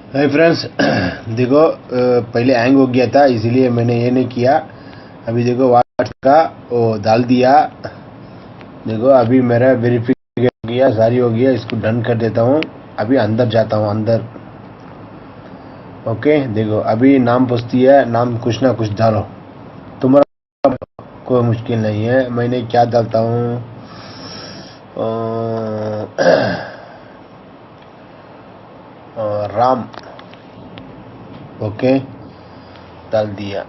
Hi friends, देखो पहले hang हो गया था इसीलिए मैंने ये नहीं किया। अभी देखो व्हाट्सएप का वो डाल दिया। देखो अभी मेरा वेरिफिकेशन हो गया, सारी हो गया। इसको डन कर देता हूँ। अभी अंदर जाता हूँ अंदर। ओके, देखो अभी नाम पूछती है, नाम कुछ ना कुछ डालो। तुम्हारा कोई मुश्किल नहीं है। मैंने क्या डालता हूँ, राम। ओके, डाल दिया।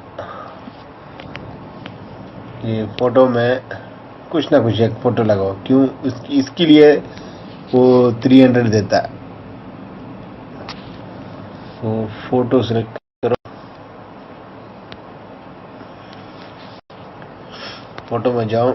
ये फोटो में कुछ ना कुछ एक फोटो लगाओ। क्यों? इसके लिए वो 300 देता है। वो फोटो सिलेक्ट करो, फोटो में जाओ।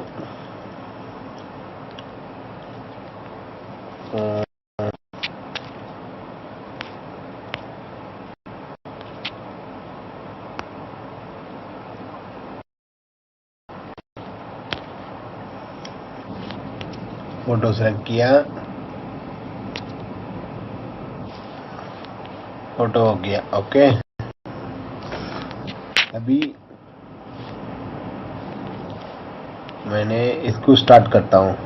फोटो सेलेक्ट किया, फोटो हो गया। ओके, अभी मैंने इसको स्टार्ट करता हूँ।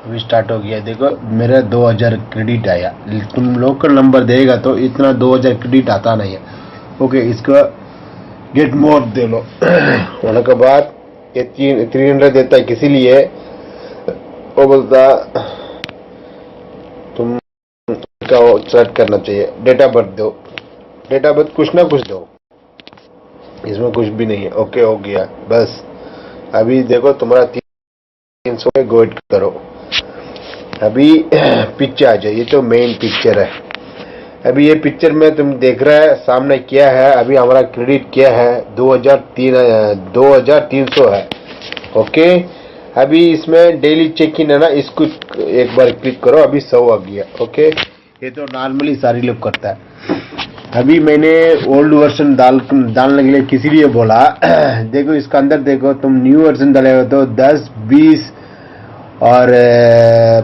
अभी स्टार्ट हो गया। देखो मेरा 2000 क्रेडिट आया। तुम लोकल नंबर देगा तो इतना 2000 क्रेडिट आता नहीं है। ओके, इसका गेट मोर दे लो। होने के बाद ये 300 देता है। किसी लिए वो बोलता तुम का सेलेक्ट करना चाहिए। डेट ऑफ बर्थ दो, डेट ऑफ बर्थ कुछ ना कुछ दो। इसमें कुछ भी नहीं है। ओके हो गया बस। अभी देखो तुम्हारा 300 में गोइट करो। अभी पिक्चर आ जाए। ये तो मेन पिक्चर है। अभी ये पिक्चर में तुम देख रहा है सामने क्या है। अभी हमारा क्रेडिट क्या है, 2300 है। ओके, अभी इसमें डेली चेक इन है ना, इसको एक बार क्लिक करो। अभी 100 आ गया। ओके, ये तो नॉर्मली सारी लोग करता है। अभी मैंने ओल्ड वर्जन डालने के लिए किसी लिए बोला। देखो इसका अंदर देखो, तुम न्यू वर्जन डालेगा तो 10, 20 और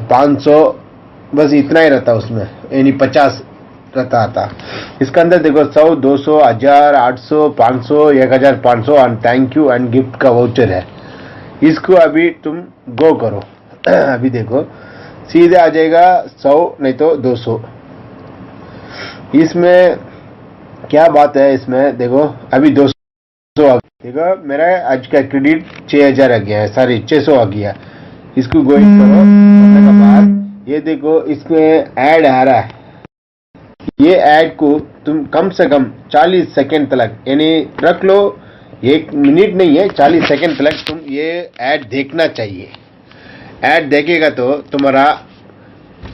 500 बस इतना ही रहता उसमें, यानी 50 रहता आता। इसका अंदर देखो 100, 200, 1000, 800, 500, 1500 और थैंक यू एंड गिफ्ट का वाउचर है। इसको अभी तुम गो करो। अभी देखो सीधे आ जाएगा 100 नहीं तो 200। इसमें क्या बात है, इसमें देखो अभी 200 आ गया। देखो मेरा आज का क्रेडिट 6000 आ गया है, सॉरी 600 आ गया। इसको गोइंग करो। करने के बाद ये देखो इसमें ऐड आ रहा है। ये ऐड को तुम कम से कम 40 सेकेंड तक यानी रख लो। 1 मिनट नहीं है, 40 सेकेंड तक तुम ये ऐड देखना चाहिए। ऐड देखेगा तो तुम्हारा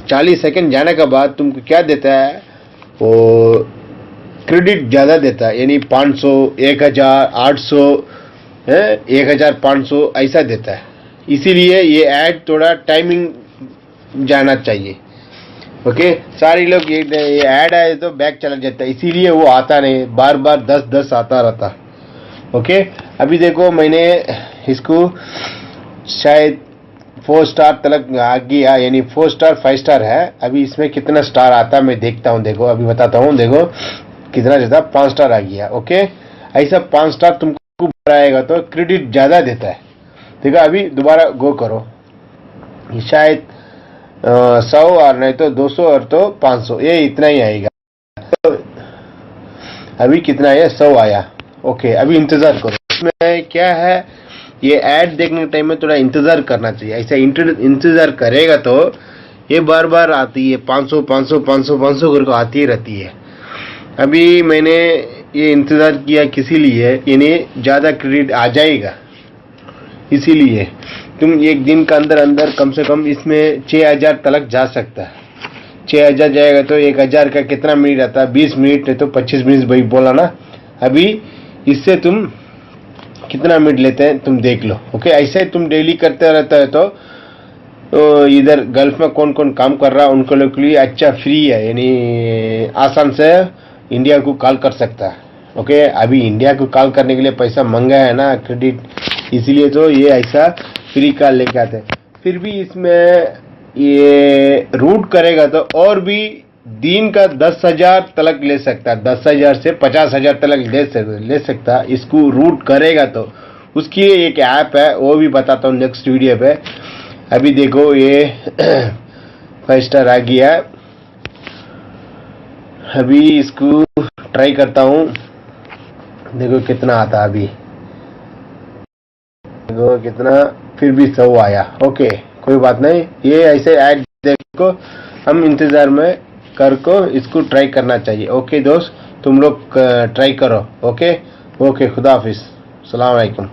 40 सेकेंड जाने के बाद तुमको क्या देता है, वो क्रेडिट ज़्यादा देता है। यानी 500, 1000, 800, 1500 ऐसा देता है। इसीलिए ये ऐड थोड़ा टाइमिंग जाना चाहिए। ओके, सारे लोग ये ऐड आए तो बैक चला जाता है, इसीलिए वो आता नहीं। बार बार 10-10 आता रहता। ओके, अभी देखो मैंने इसको शायद 4 स्टार तक आ गया, यानी 4 स्टार 5 स्टार है। अभी इसमें कितना स्टार आता मैं देखता हूँ। देखो अभी बताता हूँ। देखो कितना ज़्यादा 5 स्टार आ गया। ओके, ऐसा 5 स्टार तुमको आएगा तो क्रेडिट ज़्यादा देता है। देखो अभी दोबारा गो करो। शायद 100 और नहीं तो 200 और तो 500, ये इतना ही आएगा। तो अभी कितना है, 100 आया। ओके, अभी इंतज़ार करो। इसमें क्या है, ये ऐड देखने के टाइम में थोड़ा इंतज़ार करना चाहिए। ऐसा इंतज़ार करेगा तो ये बार बार आती है। 500 500 500 500 करके आती ही रहती है। अभी मैंने ये इंतज़ार किया किसी लिए, यानी ज़्यादा क्रेडिट आ जाएगा। इसीलिए तुम एक दिन का अंदर अंदर कम से कम इसमें 6000 तक जा सकता है। 6000 जाएगा तो 1000 का कितना मिनट आता है, 20 मिनट नहीं तो 25 मिनट भाई बोला ना। अभी इससे तुम कितना मिनट लेते हैं तुम देख लो। ओके, ऐसे ही तुम डेली करते रहता है तो इधर गल्फ में कौन कौन काम कर रहा है उनको लोग के लिए अच्छा फ्री है, यानी आसान से इंडिया को कॉल कर सकता है। ओके, अभी इंडिया को कॉल करने के लिए पैसा महंगा है ना क्रेडिट, इसीलिए तो ये ऐसा फ्री कॉल लेके आते हैं। फिर भी इसमें ये रूट करेगा तो और भी दिन का 10,000 तलक ले सकता है, 10,000 से 50,000 तलक ले सकता है। इसको रूट करेगा तो उसकी एक ऐप है, वो भी बताता हूँ नेक्स्ट वीडियो पे। अभी देखो ये 5 स्टार आ गया। अभी इसको ट्राई करता हूँ, देखो कितना आता है। अभी देखो कितना, फिर भी 100 आया। ओके कोई बात नहीं, ये ऐसे ऐड देखो हम इंतजार में कर को इसको ट्राई करना चाहिए। ओके दोस्त, तुम लोग ट्राई करो। ओके ओके, खुदा हाफिज, सलाम अलैकुम।